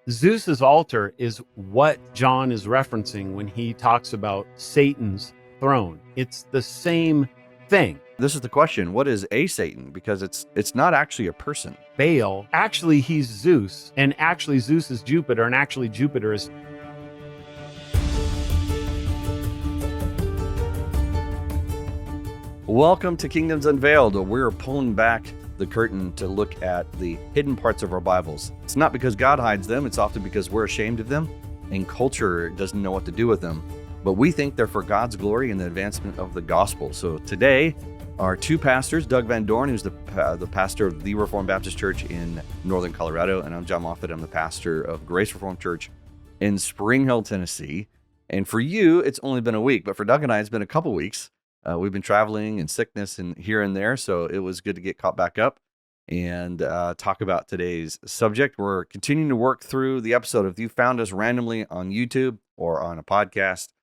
Zeus's altar is what John is referencing when he talks about Satan's throne. It's the same thing. This is the question. What is a Satan? Because it's not actually a person. Baal, actually he's Zeus, and actually Zeus is Jupiter, and actually Jupiter is... Welcome to Kingdoms Unveiled. We're pulling back the curtain to look at the hidden parts of our Bibles. It's not because God hides them, it's often because we're ashamed of them and culture doesn't know what to do with them. But we think they're for God's glory and the advancement of the gospel. So today, our two pastors, Doug Van Dorn, who's the pastor of the Reformed Baptist Church in Northern Colorado, and I'm Jon Moffitt. I'm the pastor of Grace Reformed Church in Spring Hill, Tennessee. And for you, it's only been a week, but for Doug and I, it's been a couple weeks. We've been traveling in sickness and here and there, so it was good to get caught back up and talk about today's subject. We're continuing to work through the episode. If you found us randomly on YouTube or on a podcast,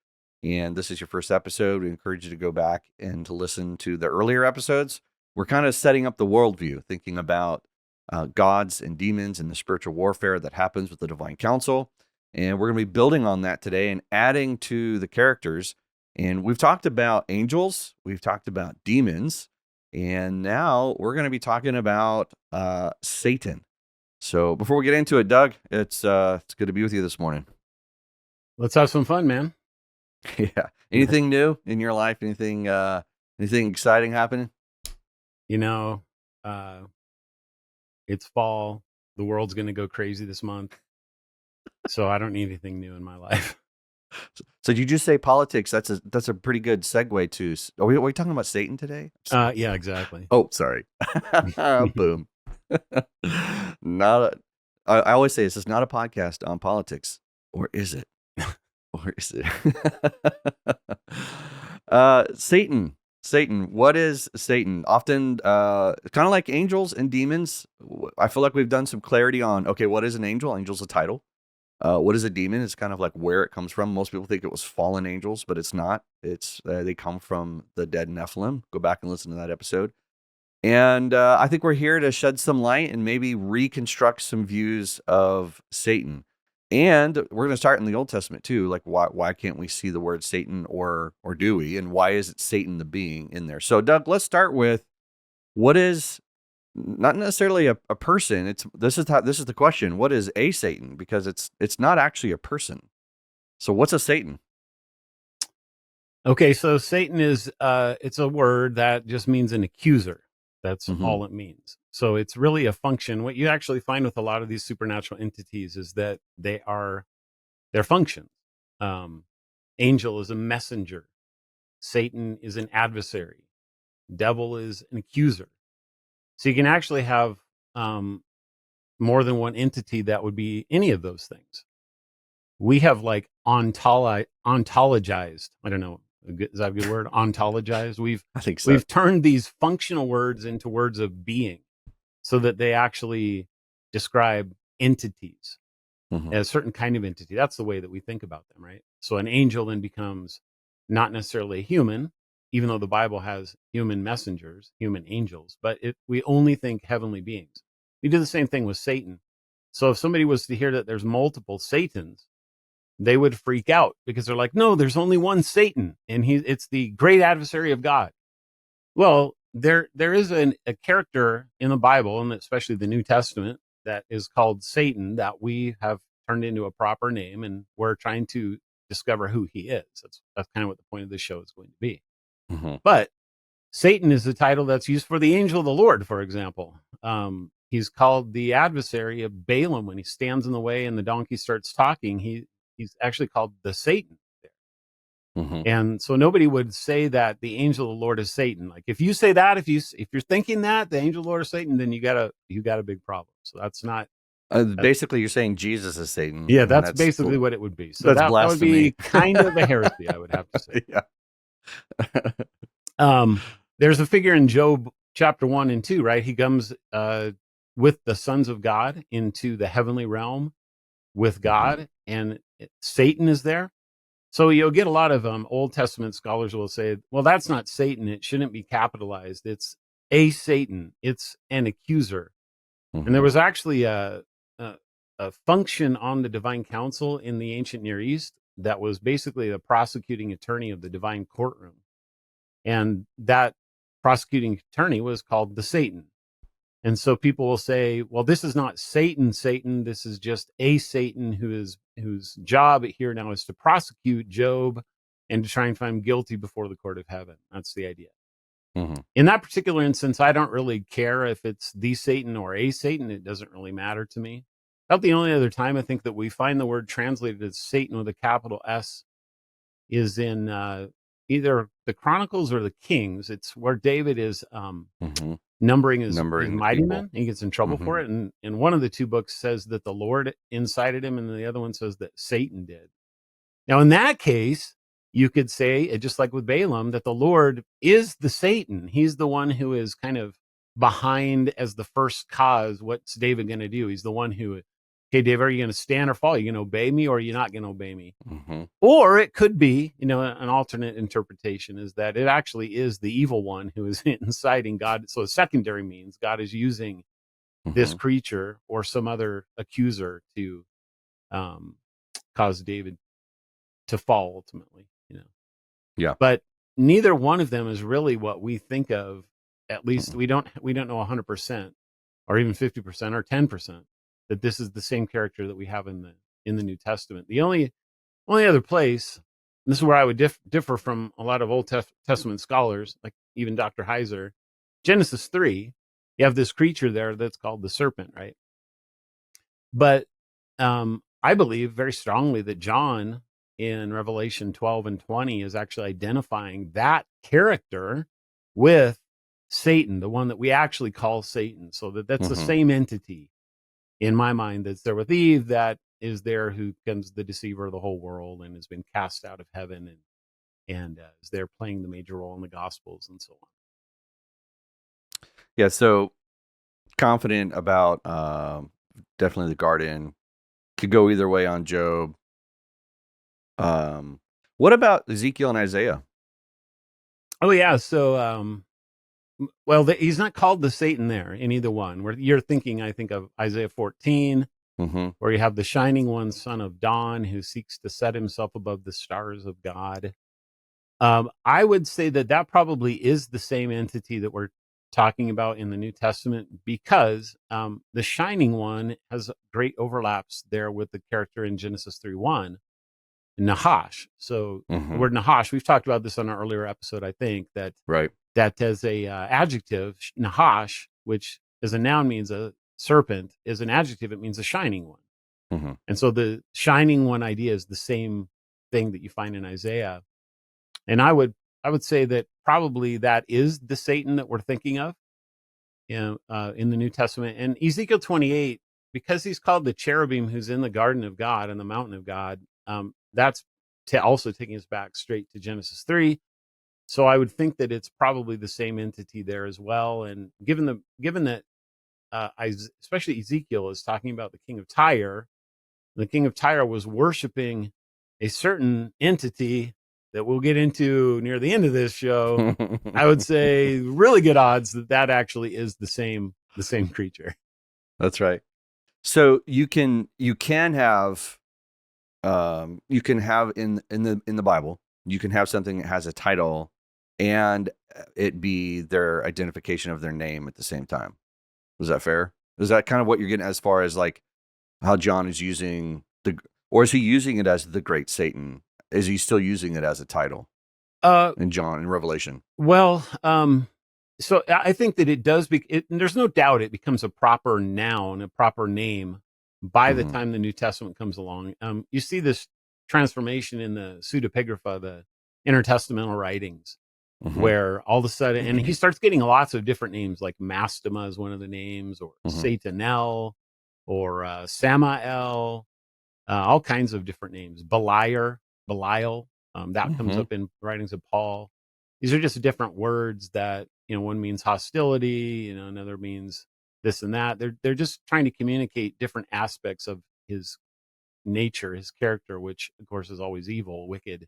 and this is your first episode, we encourage you to go back and to listen to the earlier episodes. We're kind of setting up the worldview, thinking about gods and demons and the spiritual warfare that happens with the divine council. And we're going to be building on that today and adding to the characters. And we've talked about angels, we've talked about demons, and now we're going to be talking about Satan. So before we get into it, Doug, it's good to be with you this morning. Let's have some fun, man. Yeah. Anything new in your life? Anything exciting happening? You know, it's fall. The world's going to go crazy this month. So I don't need anything new in my life. So did you just say politics? That's a pretty good segue to. Are we talking about Satan today? Yeah, exactly. Oh, sorry. Boom. I always say this is not a podcast on politics, or is it? Or is it? Satan. What is Satan? Often, kind of like angels and demons. I feel like we've done some clarity on. Okay, what is an angel? Angel's a title. What is a demon? It's kind of like where it comes from. Most people think it was fallen angels, but it's not. It's they come from the dead Nephilim. Go back and listen to that episode. And I think we're here to shed some light and maybe reconstruct some views of Satan. And we're going to start in the Old Testament too. Like why can't we see the word Satan, or do we? And why is it Satan the being in there? So Doug, let's start with what is not necessarily a person. This is the question. What is a Satan? Because it's not actually a person. So what's a Satan? Okay, so Satan is it's a word that just means an accuser. That's all it means. So it's really a function. What you actually find with a lot of these supernatural entities is that they're functions. Angel is a messenger. Satan is an adversary. Devil is an accuser. So you can actually have more than one entity that would be any of those things. We have like ontologized. I don't know. Is that a good word? Ontologized. I think so. We've turned these functional words into words of being so that they actually describe entities, a certain kind of entity. That's the way that we think about them, right? So an angel then becomes not necessarily a human, even though the Bible has human messengers, human angels, but we only think heavenly beings. We do the same thing with Satan. So if somebody was to hear that there's multiple Satans, they would freak out because they're like, no, there's only one Satan, and it's the great adversary of God. Well, there is a character in the Bible, and especially the New Testament, that is called Satan, that we have turned into a proper name, and we're trying to discover who he is. That's kind of what the point of this show is going to be. But Satan is the title that's used for the angel of the Lord, for example. He's called the adversary of Balaam when he stands in the way and the donkey starts talking. He's actually called the Satan there. And so nobody would say that the angel of the Lord is Satan. Like if you say that, if you're thinking that the angel of the Lord is Satan, then you got a big problem. So that's not. Basically, you're saying Jesus is Satan. Yeah, that's basically what it would be. So that would be kind of a heresy, I would have to say. Yeah. There's a figure in Job chapter 1 and 2, right? He comes with the sons of God into the heavenly realm with God, and Satan is there. So you'll get a lot of Old Testament scholars will say, well, that's not Satan. It shouldn't be capitalized. It's a Satan. It's an accuser. And there was actually a function on the divine council in the ancient Near East that was basically the prosecuting attorney of the divine courtroom. And that prosecuting attorney was called the Satan. And so people will say, well, this is not Satan, this is just a Satan whose job here now is to prosecute Job and to try and find him guilty before the court of heaven. That's the idea. Mm-hmm. In that particular instance, I don't really care if it's the Satan or a Satan. It doesn't really matter to me. About the only other time I think that we find the word translated as Satan with a capital S is in either the Chronicles or the Kings. It's where David is numbering his mighty men. He gets in trouble for it. And one of the two books says that the Lord incited him, and the other one says that Satan did. Now, in that case, you could say, just like with Balaam, that the Lord is the Satan. He's the one who is kind of behind as the first cause. What's David going to do? He's the one who, okay, David, are you going to stand or fall? Are you going to obey me, or are you not going to obey me? Or it could be, an alternate interpretation is that it actually is the evil one who is inciting God. So a secondary means God is using this creature or some other accuser to cause David to fall ultimately, Yeah. But neither one of them is really what we think of. At least we don't know 100% or even 50% or 10% that this is the same character that we have in the New Testament. The only other place, and this is where I would differ from a lot of Old Testament scholars, like even Dr. Heiser, Genesis 3, you have this creature there that's called the serpent, right? But I believe very strongly that John in Revelation 12 and 20 is actually identifying that character with Satan, the one that we actually call Satan. So that's the same entity in my mind that's there with Eve, that is there, who becomes the deceiver of the whole world and has been cast out of heaven and is there playing the major role in the Gospels and so on. Yeah, so confident about definitely the garden. Could go either way on Job. What about Ezekiel and Isaiah? Oh yeah, so well, he's not called the Satan there in either one. Where you're thinking, I think of Isaiah 14, where you have the shining one, son of dawn, who seeks to set himself above the stars of God. I would say that probably is the same entity that we're talking about in the New Testament, because the shining one has great overlaps there with the character in Genesis 3:1, Nahash. So the word Nahash, we've talked about this on an earlier episode, I think, that as a adjective, Nahash, which as a noun means a serpent, is an adjective, it means a shining one. And so the shining one idea is the same thing that you find in Isaiah. And I would say that probably that is the Satan that we're thinking of in the New Testament. And Ezekiel 28, because he's called the cherubim who's in the garden of God and the mountain of God, that's also taking us back straight to Genesis 3. So I would think that it's probably the same entity there as well. And given that especially Ezekiel is talking about the king of Tyre, the king of Tyre was worshiping a certain entity that we'll get into near the end of this show. I would say really good odds that actually is the same creature. That's right. So you can have in the Bible, you can have something that has a title and it be their identification of their name at the same time. Is that fair? Is that kind of what you're getting as far as like how John is using or is he using it as the great Satan? Is he still using it as a title in John, in Revelation? Well, so I think that it does. There's no doubt it becomes a proper noun, a proper name by the time the New Testament comes along. You see this transformation in the pseudepigrapha, the intertestamental writings, where all of a sudden, and he starts getting lots of different names, like Mastema is one of the names, or Satanel, or Samael, all kinds of different names. Belial, that comes up in writings of Paul. These are just different words that, one means hostility, another means this and that. They're just trying to communicate different aspects of his nature, his character, which of course is always evil, wicked,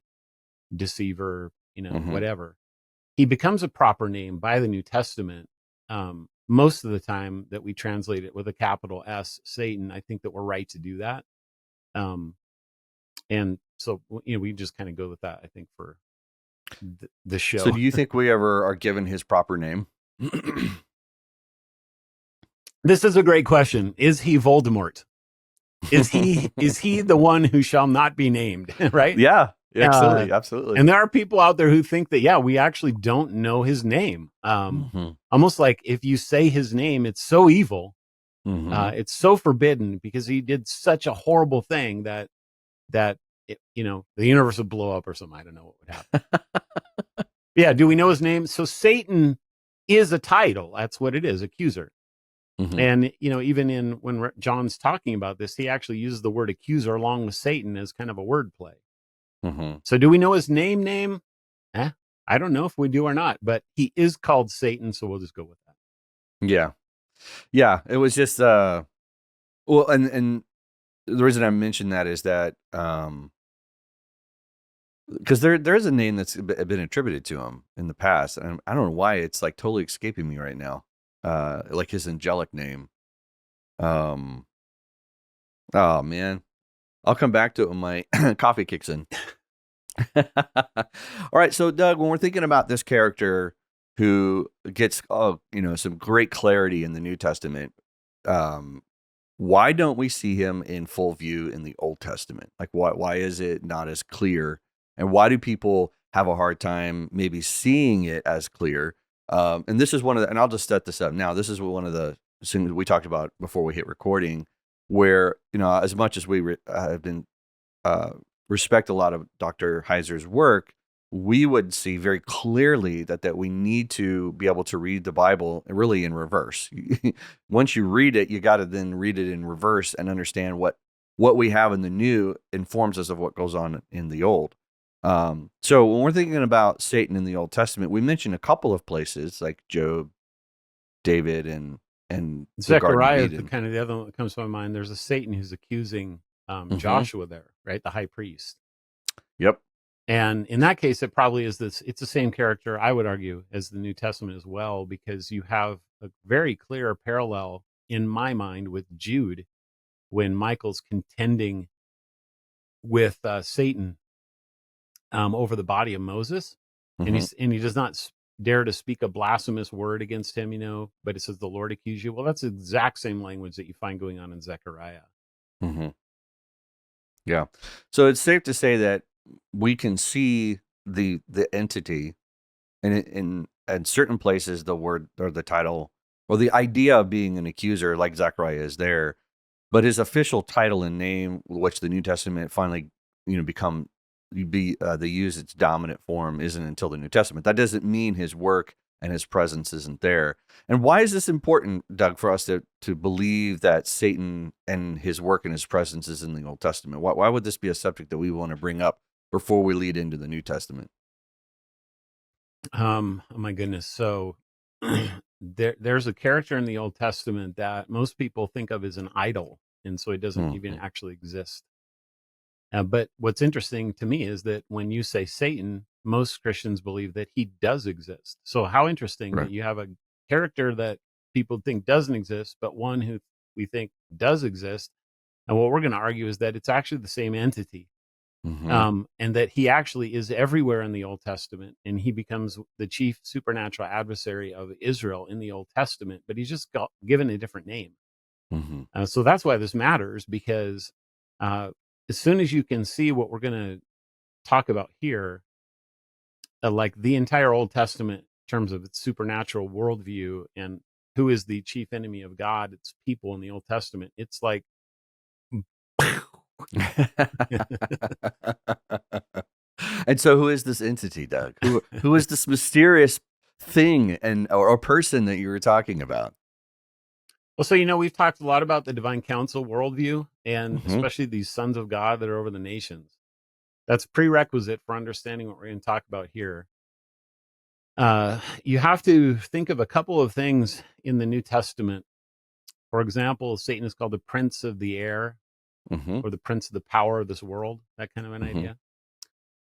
deceiver, whatever. He becomes a proper name by the New Testament. most of the time that we translate it with a capital S, Satan, I think that we're right to do that. And so, we just kind of go with that, I think, for the show. So do you think we ever are given his proper name? This is a great question. Is he Voldemort? Is he the one who shall not be named? Right? Yeah, absolutely. And there are people out there who think that, we actually don't know his name. Almost like if you say his name, it's so evil. It's so forbidden because he did such a horrible thing that the universe would blow up or something. I don't know what would happen. Yeah. Do we know his name? So Satan is a title. That's what it is, accuser. And, even when John's talking about this, he actually uses the word accuser along with Satan as kind of a word play. So do we know his name? I don't know if we do or not, but he is called Satan. So we'll just go with that. Yeah. Yeah. It was just, and the reason I mentioned that is that, because there is a name that's been attributed to him in the past, and I don't know why it's like totally escaping me right now. Like his angelic name. Oh man, I'll come back to it when my coffee kicks in. All right, so Doug, when we're thinking about this character who gets some great clarity in the New Testament, why don't we see him in full view in the Old Testament? Like, why is it not as clear? And why do people have a hard time maybe seeing it as clear? And this is one of the, and I'll just set this up now. This is one of the things we talked about before we hit recording, where, as much as we have been respect a lot of Dr. Heiser's work, we would see very clearly that we need to be able to read the Bible really in reverse. Once you read it, you got to then read it in reverse and understand what we have in the new informs us of what goes on in the old. So when we're thinking about Satan in the Old Testament, we mentioned a couple of places like Job, David, and Zechariah is kind of the other one that comes to my mind. There's a Satan who's accusing Joshua there, right? The high priest. Yep. And in that case, it probably is it's the same character, I would argue, as the New Testament as well, because you have a very clear parallel in my mind with Jude when Michael's contending with Satan over the body of Moses. And he does not dare to speak a blasphemous word against him, but it says the Lord accuse you. Well, that's the exact same language that you find going on in Zechariah. Yeah. So it's safe to say that we can see the entity, and in certain places the word or the title or the idea of being an accuser, like Zechariah is there, but his official title and name, which the New Testament finally they use its dominant form, isn't until the New Testament. That doesn't mean his work and his presence isn't there. And why is this important, Doug, for us to believe that Satan and his work and his presence is in the Old Testament? Why would this be a subject that we want to bring up before we lead into the New Testament? Oh my goodness. So there's a character in the Old Testament that most people think of as an idol, and so it doesn't even actually exist. But what's interesting to me is that when you say Satan, most Christians believe that he does exist. So how interesting that you have a character that people think doesn't exist, but one who we think does exist. And what we're going to argue is that it's actually the same entity. And that he actually is everywhere in the Old Testament, and he becomes the chief supernatural adversary of Israel in the Old Testament, but he's just given a different name. So that's why this matters, because as soon as you can see what we're going to talk about here, like the entire Old Testament in terms of its supernatural worldview and who is the chief enemy of God, its people in the Old Testament, it's like And so who is this entity, Doug? Who is this mysterious thing or person that you were talking about? Well, so, we've talked a lot about the divine council worldview, and especially these sons of God that are over the nations. That's prerequisite for understanding what we're going to talk about here. You have to think of a couple of things in the New Testament. For example, Satan is called the prince of the air, or the prince of the power of this world, that kind of an idea.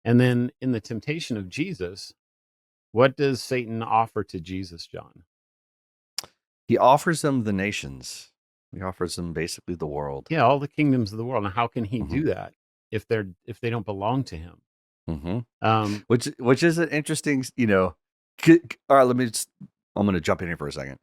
And then in the temptation of Jesus, what does Satan offer to Jesus, John? He offers them the nations. He offers them basically the world. Yeah, all the kingdoms of the world. And how can he Mm-hmm. do that if they don't belong to him? Mm-hmm. Um, Which is an interesting, all right, I'm going to jump in here for a second.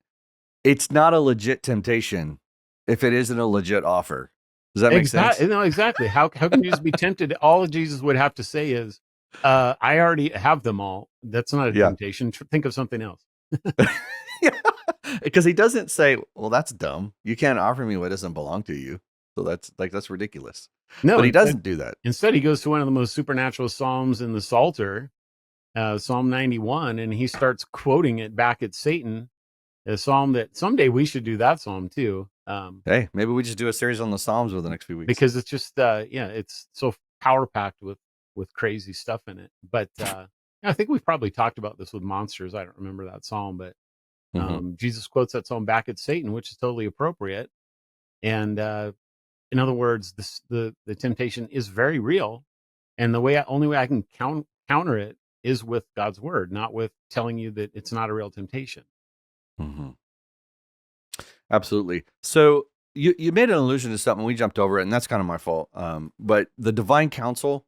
It's not a legit temptation if it isn't a legit offer. Does that make sense? No, exactly. How can you just be tempted? All Jesus would have to say is, I already have them all. That's not a Yeah. temptation. Think of something else. Yeah. Because he doesn't say, well, that's dumb. You can't offer me what doesn't belong to you. So that's ridiculous. No, But he doesn't do that. Instead, he goes to one of the most supernatural Psalms in the Psalter, Psalm 91, and he starts quoting it back at Satan, a psalm that someday we should do that psalm too. Hey, maybe we just do a series on the Psalms over the next few weeks. Because it's just, it's so power packed with crazy stuff in it. But I think we've probably talked about this with monsters. I don't remember that psalm, but Jesus quotes that psalm back at Satan, which is totally appropriate. And in other words, the temptation is very real, and the only way I can counter it is with God's word, not with telling you that it's not a real temptation. Mm-hmm. Absolutely. So you made an allusion to something. We jumped over it, and that's kind of my fault. But the divine counsel,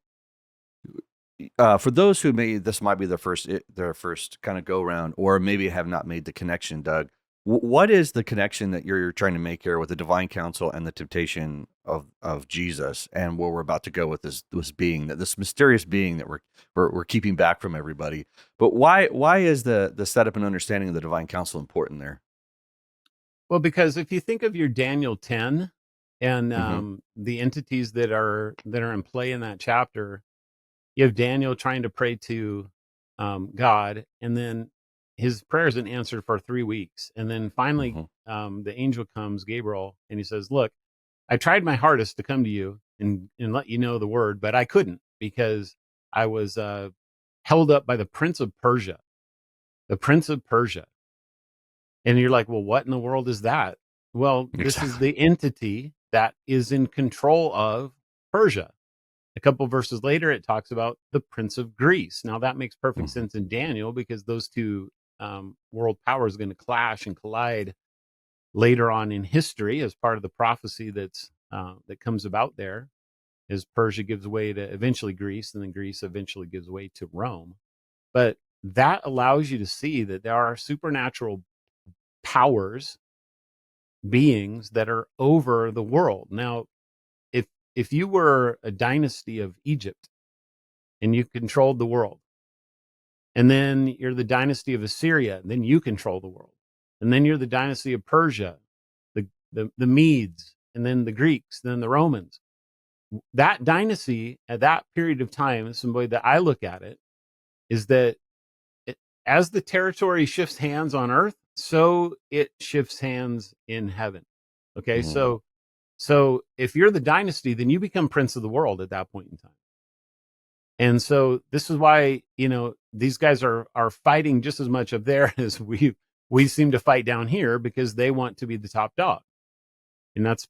for those who this might be their first kind of go around, or maybe have not made the connection, Doug. What is the connection that you're trying to make here with the divine counsel and the temptation of Jesus, and where we're about to go with this mysterious being that we're keeping back from everybody? But why is the setup and understanding of the divine counsel important there? Well, because if you think of your Daniel 10 and the entities that are in play in that chapter, you have Daniel trying to pray to God, and then his prayer isn't answered for 3 weeks. And then finally, the angel comes, Gabriel, and he says, look, I tried my hardest to come to you and let you know the word, but I couldn't because I was held up by the prince of Persia, the prince of Persia. And you're like, well, what in the world is that? Well, this is the entity that is in control of Persia. A couple verses later, it talks about the Prince of Greece. Now, that makes perfect sense in Daniel because those two world powers are going to clash and collide later on in history as part of the prophecy that comes about there, as Persia gives way to eventually Greece, and then Greece eventually gives way to Rome. But that allows you to see that there are supernatural powers, beings that are over the world. Now, if you were a dynasty of Egypt and you controlled the world, and then you're the dynasty of Assyria, and then you control the world, and then you're the dynasty of Persia, the Medes, and then the Greeks, then the Romans. That dynasty at that period of time, some way that I look at it, is that as the territory shifts hands on earth, so it shifts hands in heaven. Okay, so if you're the dynasty, then you become prince of the world at that point in time. And so this is why, these guys are fighting just as much up there as we seem to fight down here, because they want to be the top dog. And that's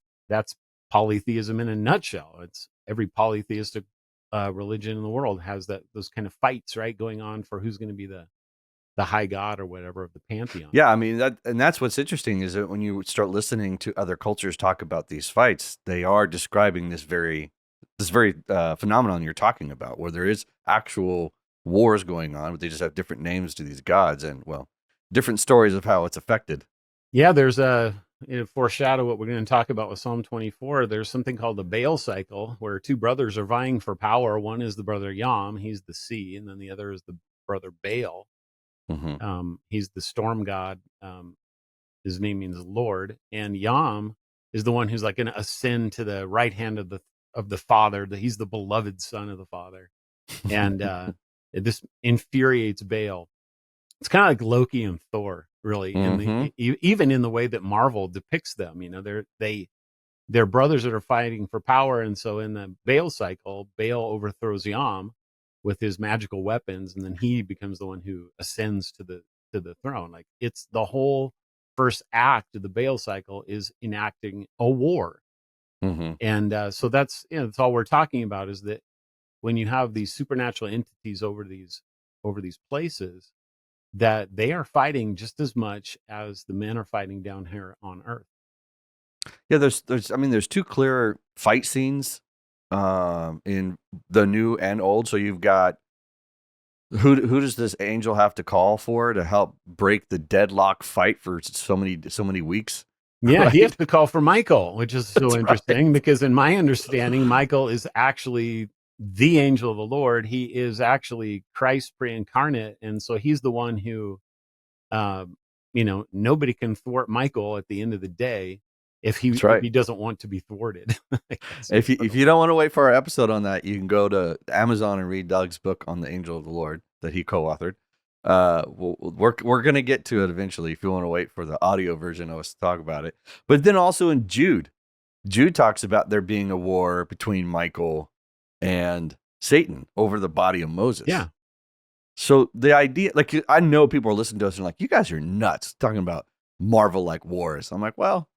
polytheism in a nutshell. It's every polytheistic religion in the world has those kind of fights, right, going on for who's going to be the high god or whatever of the pantheon. Yeah, I mean that's what's interesting is that when you start listening to other cultures talk about these fights, they are describing this very phenomenon you're talking about, where there is actual wars going on, but they just have different names to these gods and different stories of how it's affected. Yeah, there's foreshadow what we're going to talk about with Psalm 24. There's something called the Baal cycle, where two brothers are vying for power. One is the brother Yam, he's the sea, and then the other is the brother Baal. He's the storm god. His name means Lord, and Yam is the one who's like going to ascend to the right hand of the Father. He's the beloved son of the Father, and this infuriates Baal. It's kind of like Loki and Thor, really, even in the way that Marvel depicts them. They're brothers that are fighting for power, and so in the Baal cycle, Baal overthrows Yam with his magical weapons, and then he becomes the one who ascends to the throne. Like, it's the whole first act of the Baal cycle is enacting a war, and so that's all we're talking about, is that when you have these supernatural entities over these places, that they are fighting just as much as the men are fighting down here on Earth. Yeah, there's two clear fight scenes in the new and old. So you've got who does this angel have to call for to help break the deadlock fight for so many weeks? Yeah, Right? he has to call for Michael, which is so That's interesting right. because in my understanding, Michael is actually the angel of the Lord. He is actually Christ pre-incarnate, and so he's the one who, uh, nobody can thwart Michael at the end of the day if That's if right. he doesn't want to be thwarted. If you don't want to wait for our episode on that, you can go to Amazon and read Doug's book on the angel of the Lord that he co-authored. We're gonna get to it eventually. If you want to wait for the audio version of us to talk about it, but then also in Jude talks about there being a war between Michael and Satan over the body of Moses. Yeah. So the idea, like, I know people are listening to us and like, you guys are nuts talking about Marvel-like wars. I'm like, well,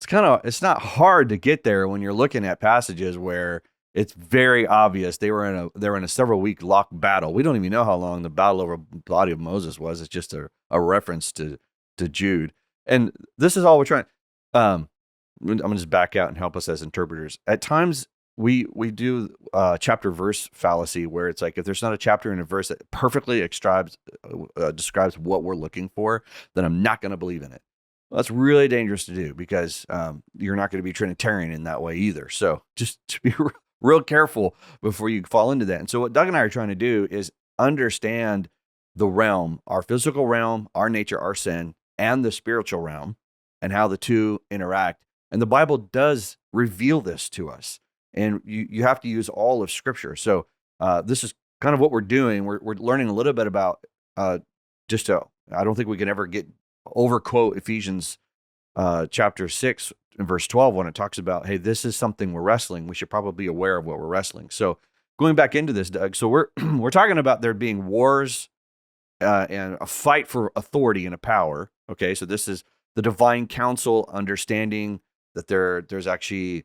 it's not hard to get there when you're looking at passages where it's very obvious they were in a several week locked battle. We don't even know how long the battle over the body of Moses was. It's just a reference to Jude. And this is all we're trying. I'm gonna just back out and help us as interpreters. At times we do chapter verse fallacy, where it's like if there's not a chapter in a verse that perfectly describes what we're looking for, then I'm not going to believe in it. Well, that's really dangerous to do because you're not going to be Trinitarian in that way either. So just to be real careful before you fall into that. And so what Doug and I are trying to do is understand the realm, our physical realm, our nature, our sin, and the spiritual realm, and how the two interact. And the Bible does reveal this to us. And you have to use all of Scripture. So this is kind of what we're doing. We're learning a little bit about I don't think we can ever overquote Ephesians chapter 6 and verse 12 when it talks about, hey, this is something we're wrestling. We should probably be aware of what we're wrestling. So going back into this, Doug, so we're talking about there being wars and a fight for authority and a power. Okay, so this is the divine council understanding that there's actually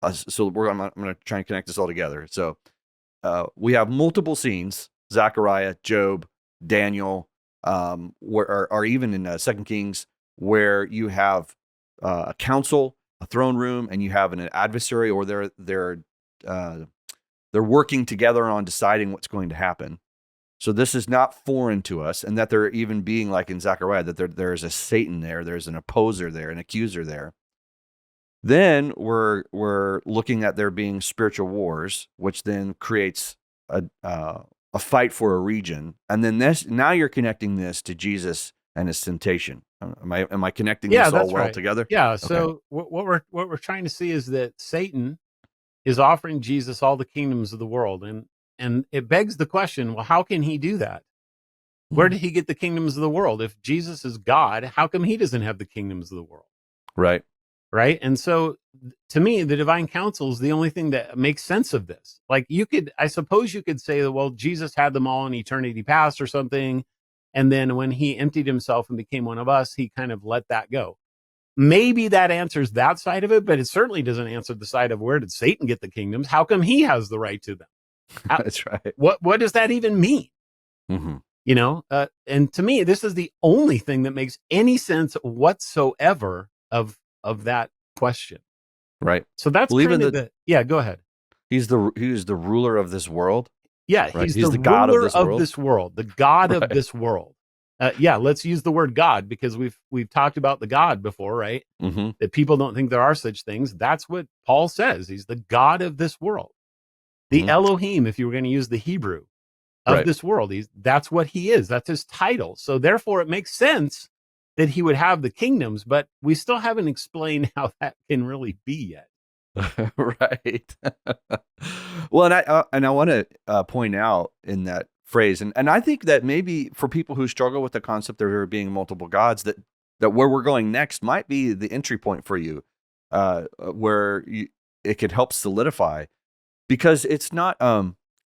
I'm going to try and connect this all together. So we have multiple scenes: Zechariah, Job, Daniel, or even in 2 Kings, where you have a council, a throne room, and you have an adversary, or they're working together on deciding what's going to happen. So this is not foreign to us, and that there even being like in Zechariah, that there is a Satan there, there's an opposer there, an accuser there. Then we're looking at there being spiritual wars, which then creates a fight for a region, and then now you're connecting this to Jesus and his temptation. Am I connecting this all well together? Yeah. So what we're trying to see is that Satan is offering Jesus all the kingdoms of the world, and it begs the question: well, how can he do that? Where did he get the kingdoms of the world? If Jesus is God, how come he doesn't have the kingdoms of the world? Right. Right. And so to me, the divine council is the only thing that makes sense of this. Like I suppose you could say that, well, Jesus had them all in eternity past or something. And then when he emptied himself and became one of us, he kind of let that go. Maybe that answers that side of it, but it certainly doesn't answer the side of where did Satan get the kingdoms? How come he has the right to them? That's right. What does that even mean? Mm-hmm. And to me, this is the only thing that makes any sense whatsoever of that question. Right. So that's kind of yeah, go ahead. He's the ruler of this world. Yeah, right? he's the God of this world, the God of this world. Yeah, let's use the word God because we've talked about the God before, right? Mm-hmm. That people don't think there are such things. That's what Paul says. He's the God of this world. The Elohim, if you were going to use the Hebrew of this world, that's what he is. That's his title. So therefore it makes sense that he would have the kingdoms, but we still haven't explained how that can really be yet. Right. Well, and I want to point out in that phrase, and I think that maybe for people who struggle with the concept of there being multiple gods, that where we're going next might be the entry point for you, where it could help solidify, because it's not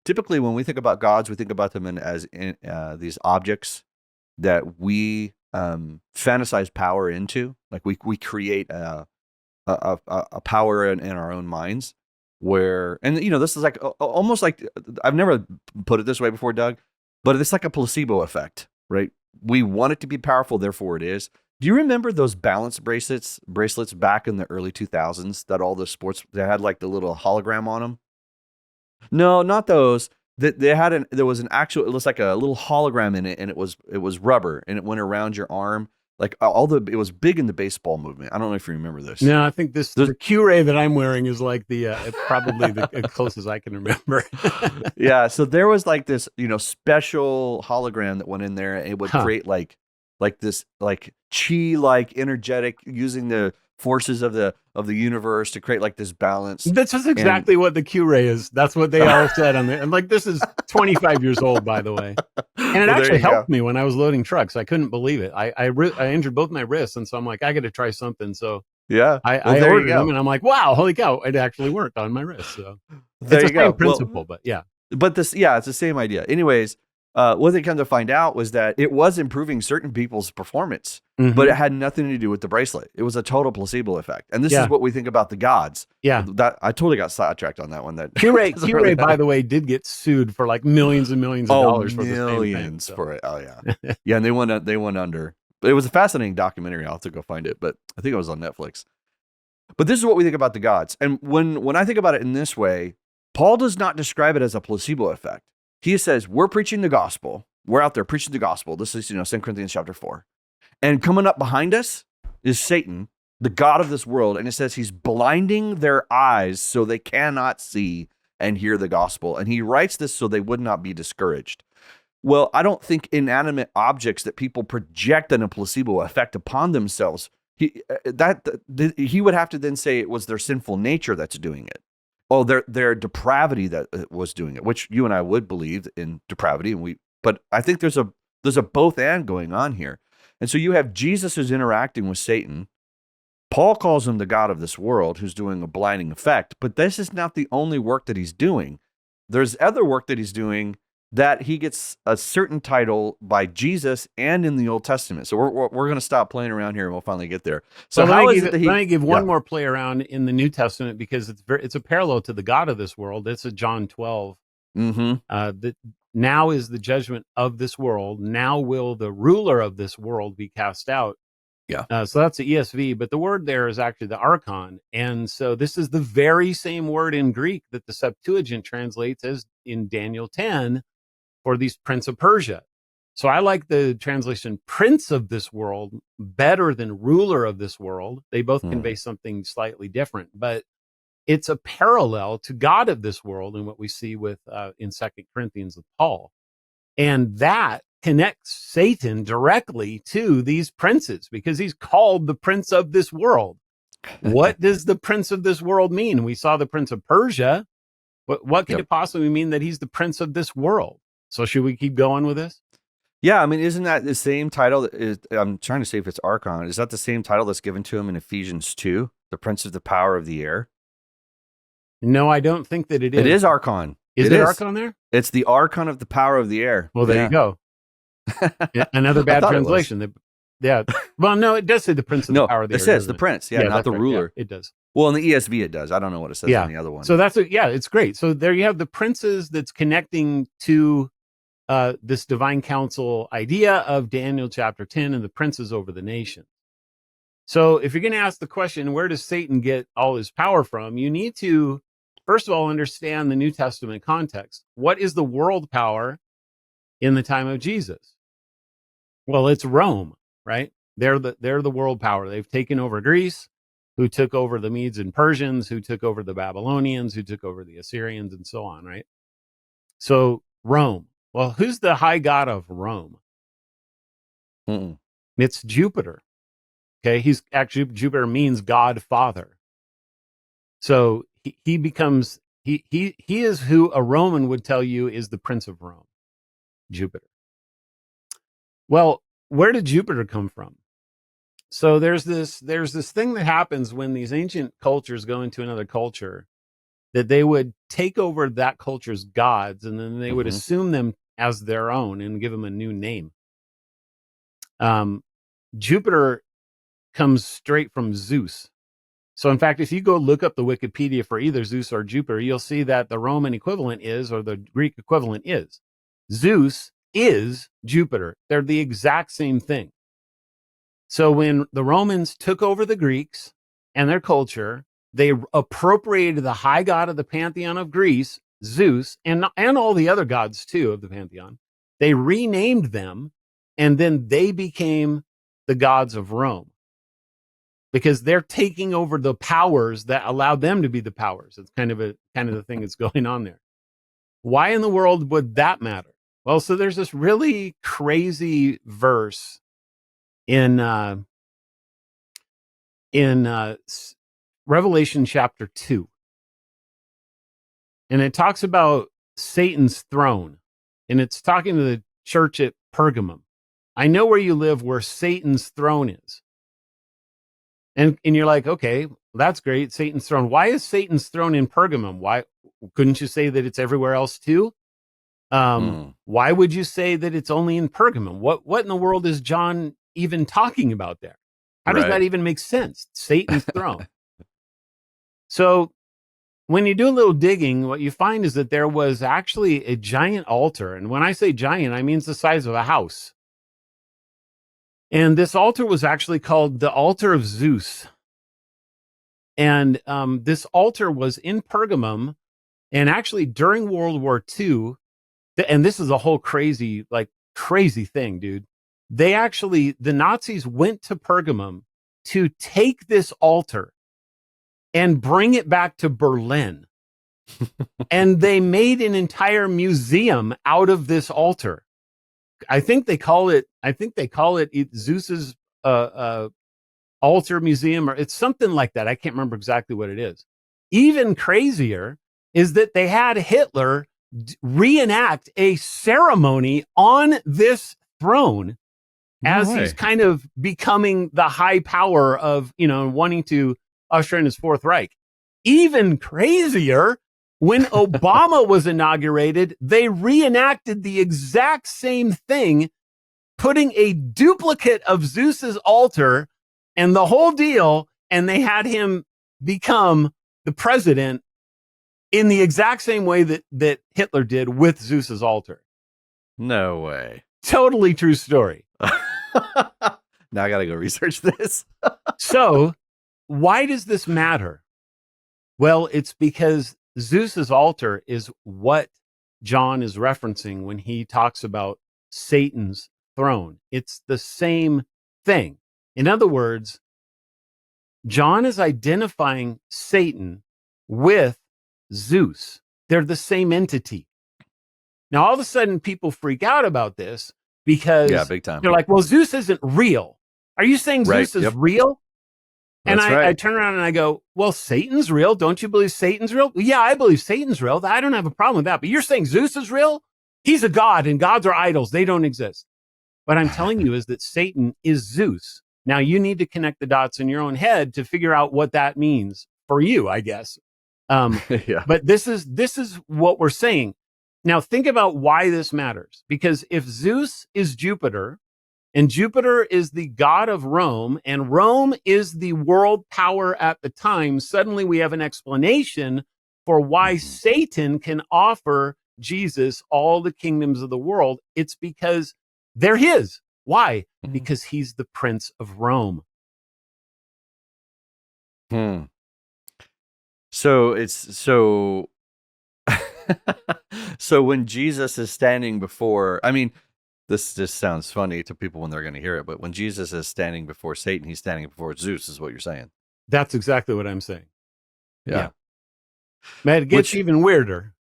typically when we think about gods, we think about them as these objects that we fantasize power into. Like we create a power in our own minds, where, and this is like almost like, I've never put it this way before, Doug, but it's like a placebo effect, right? we want it to be powerful, therefore it is. Do you remember those balance bracelets back in the early 2000s that all the sports, they had like the little hologram on them? No, not those. There was an actual, it was like a little hologram in it, and it was rubber, and it went around your arm. Like it was big in the baseball movement. I don't know if you remember this. No, I think the Q-ray that I'm wearing is like the probably the closest I can remember. Yeah, so there was like this, special hologram that went in there, and it would create like this like chi-like energetic, using the forces of the universe to create like this balance. That's just exactly what the Q-ray is. That's what they all said on there. I'm like, this is 25 years old, by the way. And it actually helped me when I was loading trucks. I couldn't believe it. I injured both my wrists, and so I'm like, I got to try something. So yeah, I ordered them, and I'm like, wow, holy cow, it actually worked on my wrist. So it's the same principle, but yeah. But it's the same idea. Anyways, what they come to find out was that it was improving certain people's performance, but it had nothing to do with the bracelet. It was a total placebo effect. And this is what we think about the gods. Yeah. That I totally got sidetracked on that one. That Q-ray, by the way, did get sued for like millions and millions of dollars for the same thing. So. For it. Oh yeah. Yeah, and they went under. But it was a fascinating documentary. I'll have to go find it, but I think it was on Netflix. But this is what we think about the gods. And when I think about it in this way, Paul does not describe it as a placebo effect. He says, we're preaching the gospel. We're out there preaching the gospel. This is, 2 Corinthians chapter 4. And coming up behind us is Satan, the god of this world. And it says he's blinding their eyes so they cannot see and hear the gospel. And he writes this so they would not be discouraged. Well, I don't think inanimate objects that people project in a placebo effect upon themselves, he would have to then say it was their sinful nature that's doing it. Oh, their depravity that was doing it, which you and I would believe in depravity, but I think there's a both and going on here. And so you have Jesus who's interacting with Satan. Paul calls him the god of this world, who's doing a blinding effect, but this is not the only work that he's doing. There's other work that he's doing that he gets a certain title by Jesus and in the Old Testament. So we're going to stop playing around here and we'll finally get there. So let me give one more play around in the New Testament, because it's a parallel to the God of this world. It's a John 12. That now is the judgment of this world. Now will the ruler of this world be cast out. Yeah. So that's the ESV, but the word there is actually the archon. And so this is the very same word in Greek that the Septuagint translates as in Daniel 10 for these prince of Persia. So I like the translation prince of this world better than ruler of this world. They both convey something slightly different, but it's a parallel to God of this world in what we see with in 2 Corinthians with Paul. And that connects Satan directly to these princes, because he's called the prince of this world. What does the prince of this world mean? We saw the prince of Persia. What could it possibly mean that he's the prince of this world? So should we keep going with this? Yeah, I mean, isn't that the same title? I'm trying to see if it's Archon. Is that the same title that's given to him in Ephesians 2, the prince of the power of the air? No, I don't think that it is. It is Archon. Is it Archon there? It's the Archon of the power of the air. Well, there you go. Another bad translation. Yeah. Well, no, it does say the prince of the power of the air. It says the prince, not the ruler. Yeah, it does. Well, in the ESV it does. I don't know what it says in the other one. So it's great. So there you have the princes that's connecting to this divine council idea of Daniel chapter 10 and the princes over the nation. So if you're going to ask the question, where does Satan get all his power from? You need to, first of all, understand the New Testament context. What is the world power in the time of Jesus? Well, it's Rome, right? They're the world power. They've taken over Greece, who took over the Medes and Persians, who took over the Babylonians, who took over the Assyrians, and so on, right? So Rome. Well, who's the high god of Rome? It's Jupiter. Okay, he's actually, Jupiter means God Father. So he becomes he is who a Roman would tell you is the Prince of Rome, Jupiter. Well, where did Jupiter come from? So there's this thing that happens when these ancient cultures go into another culture, that they would take over that culture's gods, and then they would assume them as their own and give them a new name. Jupiter comes straight from Zeus. So in fact, if you go look up the Wikipedia for either Zeus or Jupiter, you'll see that the Roman equivalent is, or the Greek equivalent is, Zeus is Jupiter. They're the exact same thing. So when the Romans took over the Greeks and their culture, they appropriated the high god of the pantheon of Greece, Zeus, and all the other gods too of the pantheon. They renamed them, and then they became the gods of Rome, because they're taking over the powers that allowed them to be the powers. It's kind of the thing that's going on there. Why in the world would that matter? Well, so there's this really crazy verse in Revelation chapter 2. And it talks about Satan's throne. And it's talking to the church at Pergamum. I know where you live, where Satan's throne is. And you're like, okay, that's great, Satan's throne. Why is Satan's throne in Pergamum? Why couldn't you say that it's everywhere else too? Why would you say that it's only in Pergamum? What in the world is John even talking about there? How does that even make sense? Satan's throne. So when you do a little digging, what you find is that there was actually a giant altar. And when I say giant, I mean it's the size of a house. And this altar was actually called the altar of Zeus. And this altar was in Pergamum. And actually during World War II, and this is a whole crazy thing, dude. The Nazis went to Pergamum to take this altar and bring it back to Berlin. And they made an entire museum out of this altar. I think they call it Zeus's altar museum, or it's something like that. I can't remember exactly what it is. Even crazier is that they had Hitler reenact a ceremony on this throne as he's kind of becoming the high power of, wanting to usher in his Fourth Reich. Even crazier, when Obama was inaugurated, they reenacted the exact same thing, putting a duplicate of Zeus's altar and the whole deal, and they had him become the president in the exact same way that Hitler did with Zeus's altar. No way. Totally true story. Now I got to go research this. So why does this matter? Well, it's because Zeus's altar is what John is referencing when he talks about Satan's throne. It's the same thing. In other words, John is identifying Satan with Zeus. They're the same entity. Now, all of a sudden, people freak out about this because big time. They're like, well, Zeus isn't real. Are you saying Zeus is real? And I turn around and I go, well, Satan's real. Don't you believe Satan's real? Well, yeah, I believe Satan's real. I don't have a problem with that. But you're saying Zeus is real? He's a god, and gods are idols. They don't exist. What I'm telling you is that Satan is Zeus. Now, you need to connect the dots in your own head to figure out what that means for you, I guess. But this is what we're saying. Now, think about why this matters. Because if Zeus is Jupiter, and Jupiter is the god of Rome, and Rome is the world power at the time, suddenly we have an explanation for why Satan can offer Jesus all the kingdoms of the world. It's because they're his. Why? Because he's the Prince of Rome. So when Jesus is standing before, this just sounds funny to people when they're going to hear it, but when Jesus is standing before Satan, he's standing before Zeus, is what you're saying. That's exactly what I'm saying. Yeah. Man, it gets even weirder.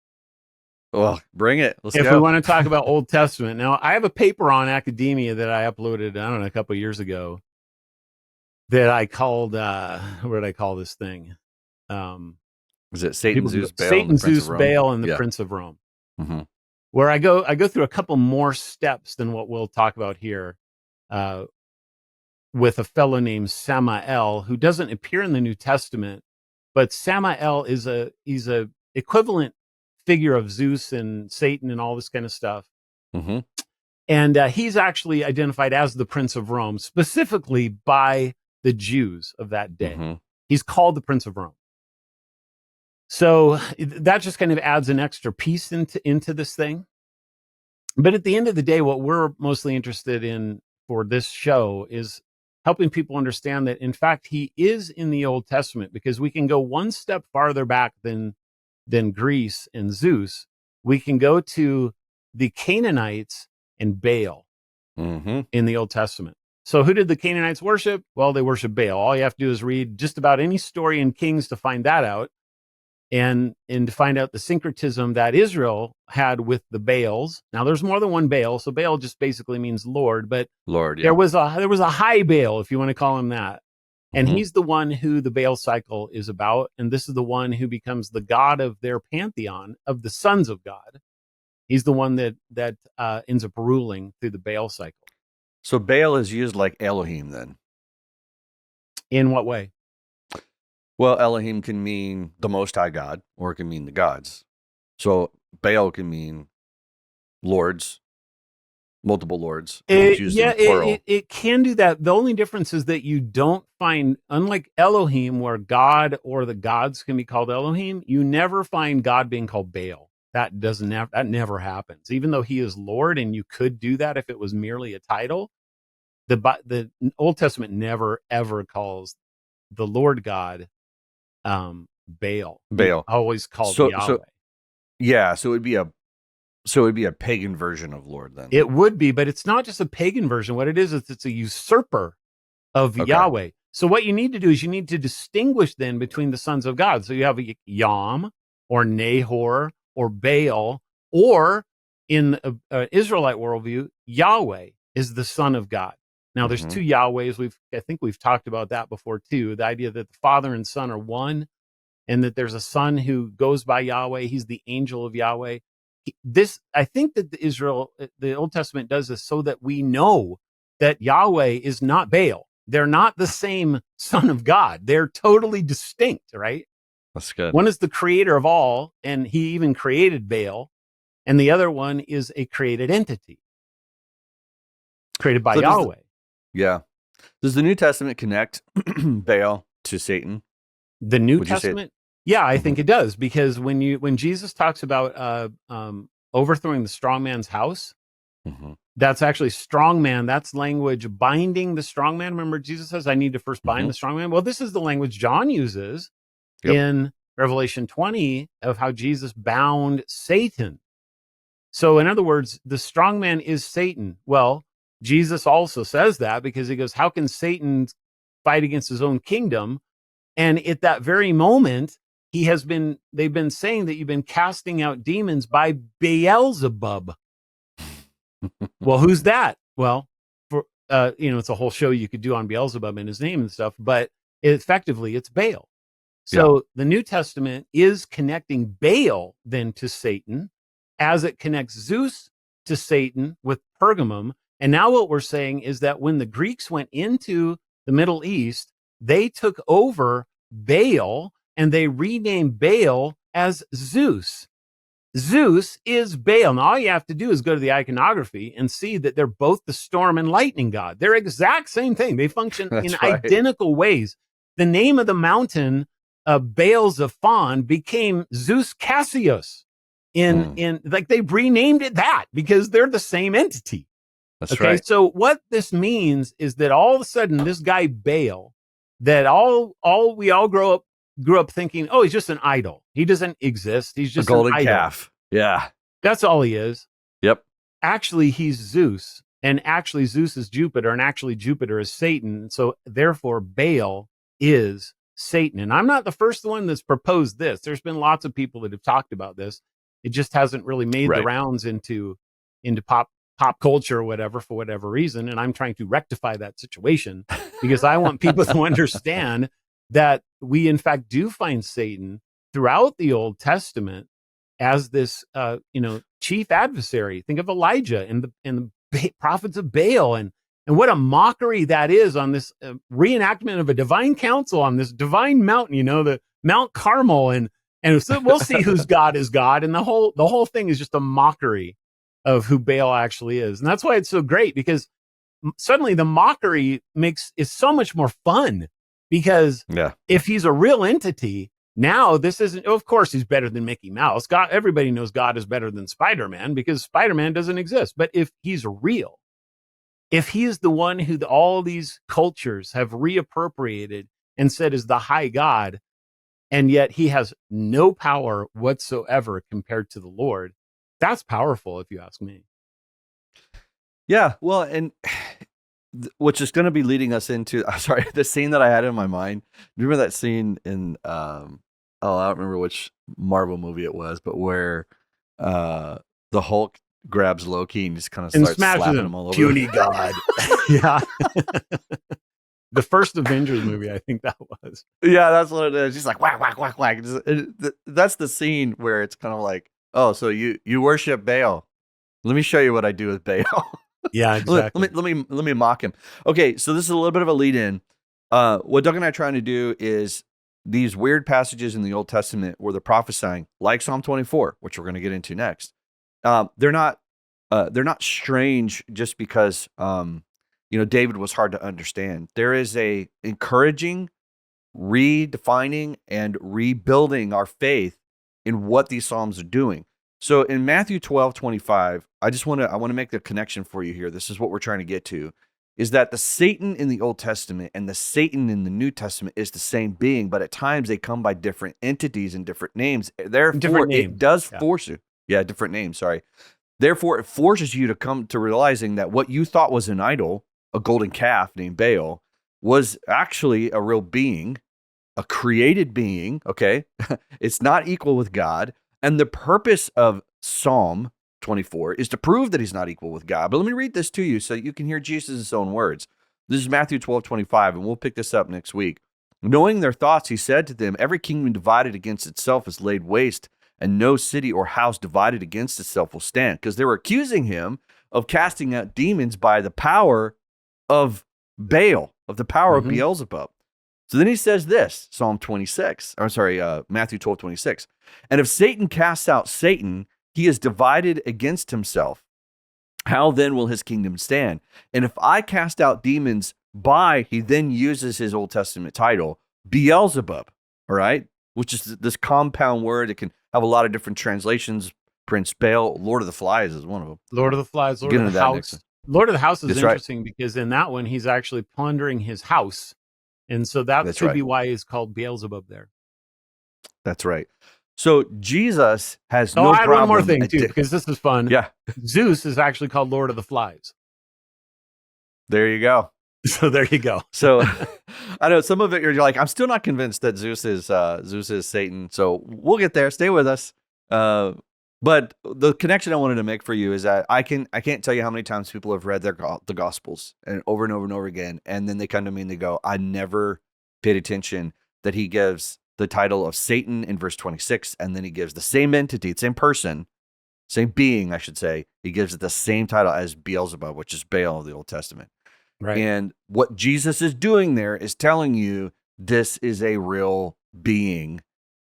Well, bring it. Let's go. If we want to talk about Old Testament. Now, I have a paper on academia that I uploaded, a couple of years ago that I called, what did I call this thing? Was it Satan, Zeus, Baal, Satan, Zeus, Baal, and the Prince of Rome? Where I go through a couple more steps than what we'll talk about here with a fellow named Samael, who doesn't appear in the New Testament, but Samael is he's a equivalent figure of Zeus and Satan and all this kind of stuff. And he's actually identified as the Prince of Rome, specifically by the Jews of that day. He's called the Prince of Rome. So that just kind of adds an extra piece into this thing. But at the end of the day, what we're mostly interested in for this show is helping people understand that, in fact, he is in the Old Testament, because we can go one step farther back than Greece and Zeus. We can go to the Canaanites and Baal in the Old Testament. So who did the Canaanites worship? Well, they worship Baal. All you have to do is read just about any story in Kings to find that out, and to find out the syncretism that Israel had with the Baals. Now, there's more than one Baal, so Baal just basically means Lord, but Lord, yeah. there was a high Baal, if you want to call him that. And he's the one who the Baal cycle is about, and this is the one who becomes the god of their pantheon of the sons of God. He's the one that ends up ruling through the Baal cycle. So Baal is used like Elohim then? In what way? Well, Elohim can mean the Most High God, or it can mean the gods. So Baal can mean lords, multiple lords. It can do that. The only difference is that you don't find, unlike Elohim, where God or the gods can be called Elohim, you never find God being called Baal. That never happens. Even though he is Lord, and you could do that if it was merely a title, the Old Testament never ever calls the Lord God Baal. Baal. Always called Yahweh. So it would be a pagan version of Lord then. It would be, but it's not just a pagan version. What it is it's a usurper of Yahweh. So what you need to do is you need to distinguish then between the sons of God. So you have Yam or Nahor or Baal, or in an Israelite worldview, Yahweh is the son of God. Now, there's two Yahwehs. I think we've talked about that before too. The idea that the Father and Son are one, and that there's a Son who goes by Yahweh. He's the angel of Yahweh. I think that the Old Testament does this so that we know that Yahweh is not Baal. They're not the same Son of God. They're totally distinct, right? That's good. One is the creator of all, and he even created Baal, and the other one is a created entity created by Yahweh. Does the New Testament connect Baal to Satan? The New Testament? Yeah, I think it does, because when Jesus talks about overthrowing the strong man's house, that's actually strong man. That's language binding the strong man. Remember, Jesus says, I need to first bind the strong man. Well, this is the language John uses in Revelation 20 of how Jesus bound Satan. So in other words, the strong man is Satan. Well, Jesus also says that, because he goes, how can Satan fight against his own kingdom? And at that very moment, they've been saying that you've been casting out demons by Beelzebub. Well, who's that? Well, it's a whole show you could do on Beelzebub and his name and stuff, but effectively it's Baal. So the New Testament is connecting Baal then to Satan, as it connects Zeus to Satan with Pergamum. And now what we're saying is that when the Greeks went into the Middle East, they took over Baal and they renamed Baal as Zeus. Zeus is Baal. Now, all you have to do is go to the iconography and see that they're both the storm and lightning god. They're exact same thing. They function in identical ways. The name of the mountain, Baal Zephon, became Zeus Cassius. Like they renamed it that because they're the same entity. That's right. So what this means is that all of a sudden this guy Baal, that we all grew up thinking, oh, he's just an idol. He doesn't exist. He's just a golden an idol. calf. Yeah. That's all he is. Yep. Actually, he's Zeus, and actually Zeus is Jupiter, and actually Jupiter is Satan. So therefore Baal is Satan. And I'm not the first one that's proposed this. There's been lots of people that have talked about this. It just hasn't really made the rounds into pop culture or whatever, for whatever reason. And I'm trying to rectify that situation because I want people to understand that we in fact do find Satan throughout the Old Testament as this chief adversary. Think of Elijah and the prophets of Baal, and what a mockery that is on this reenactment of a divine council on this divine mountain, the Mount Carmel, and so we'll see whose God is God, and the whole thing is just a mockery of who Baal actually is. And that's why it's so great, because suddenly the mockery is so much more fun, because if he's a real entity, Now, this isn't, of course, he's better than Mickey Mouse. God, everybody knows God is better than Spider-Man because Spider-Man doesn't exist. But if he's real, if he is the one who all these cultures have reappropriated and said is the high God, and yet he has no power whatsoever compared to the Lord, that's powerful, if you ask me. Yeah, well, and which is going to be leading us into, sorry, the scene that I had in my mind. Remember that scene in, I don't remember which Marvel movie it was, but where the Hulk grabs Loki and just kind of starts slapping him all over. Puny God. Yeah. The first Avengers movie, I think that was. Yeah, that's what it is. He's like, whack, whack, whack, whack. That's the scene where it's kind of like, oh, so you worship Baal. Let me show you what I do with Baal. Yeah, exactly. let me mock him. Okay, so this is a little bit of a lead in. What Doug and I are trying to do is these weird passages in the Old Testament where they're prophesying, like Psalm 24, which we're going to get into next. They're not strange just because David was hard to understand. There is a encouraging, redefining, and rebuilding our faith in what these Psalms are doing. So in Matthew 12:25, I want to make the connection for you here. This is what we're trying to get to, is that the Satan in the Old Testament and the Satan in the New Testament is the same being, but at times they come by different entities and different names. Therefore, it does force you. Yeah, different names, sorry. Therefore, it forces you to come to realizing that what you thought was an idol, a golden calf named Baal, was actually a real being, a created being, okay? It's not equal with God. And the purpose of Psalm 24 is to prove that he's not equal with God. But let me read this to you so you can hear Jesus' own words. This is Matthew 12:25, and we'll pick this up next week. Knowing their thoughts, he said to them, every kingdom divided against itself is laid waste, and no city or house divided against itself will stand. Because they were accusing him of casting out demons by the power of Baal, of the power of Beelzebub. So then he says this, Matthew 12:26. And if Satan casts out Satan, he is divided against himself. How then will his kingdom stand? And if I cast out demons by, he then uses his Old Testament title, Beelzebub, all right? Which is this compound word. It can have a lot of different translations. Prince Baal, Lord of the Flies is one of them. Lord of the Flies, Lord of the House. Lord of the House is interesting because in that one, he's actually plundering his house. And so that could be why he's called Beelzebub there. That's right. So Jesus has no problem. I had one more thing too, because this is fun. Yeah. Zeus is actually called Lord of the Flies. There you go. So there you go. So I know some of it you're like, I'm still not convinced that Zeus is Satan. So we'll get there. Stay with us. But the connection I wanted to make for you is that I can't tell you how many times people have read the Gospels and over and over and over again, and then they come to me and they go, I never paid attention that he gives the title of Satan in verse 26, and then he gives the same entity, same person, same being, I should say. He gives it the same title as Beelzebub, which is Baal of the Old Testament. Right. And what Jesus is doing there is telling you this is a real being,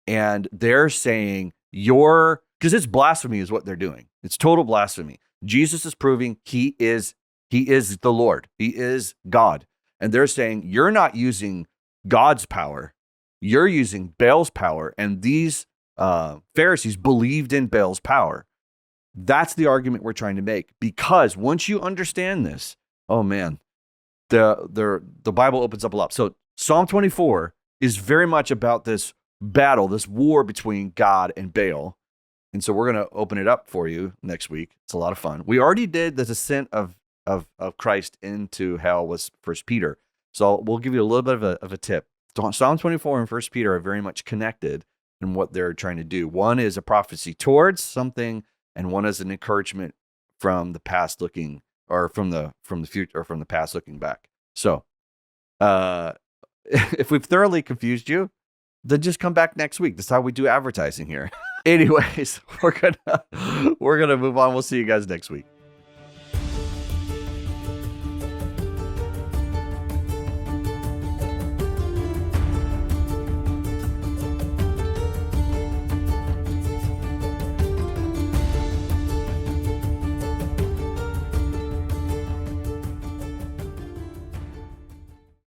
and they're saying because it's blasphemy is what they're doing. It's total blasphemy. Jesus is proving he is the Lord. He is God. And they're saying, you're not using God's power. You're using Baal's power. And these Pharisees believed in Baal's power. That's the argument we're trying to make. Because once you understand this, oh man, the Bible opens up a lot. So Psalm 24 is very much about this battle, this war between God and Baal. And so we're going to open it up for you next week. It's a lot of fun. We already did the descent of Christ into hell was 1 Peter. So we'll give you a little bit of a tip. Psalm 24 and 1 Peter are very much connected in what they're trying to do. One is a prophecy towards something, and one is an encouragement from the past looking, or from the future, or from the past looking back. So if we've thoroughly confused you, then just come back next week. That's how we do advertising here. Anyways, we're gonna move on. We'll see you guys next week.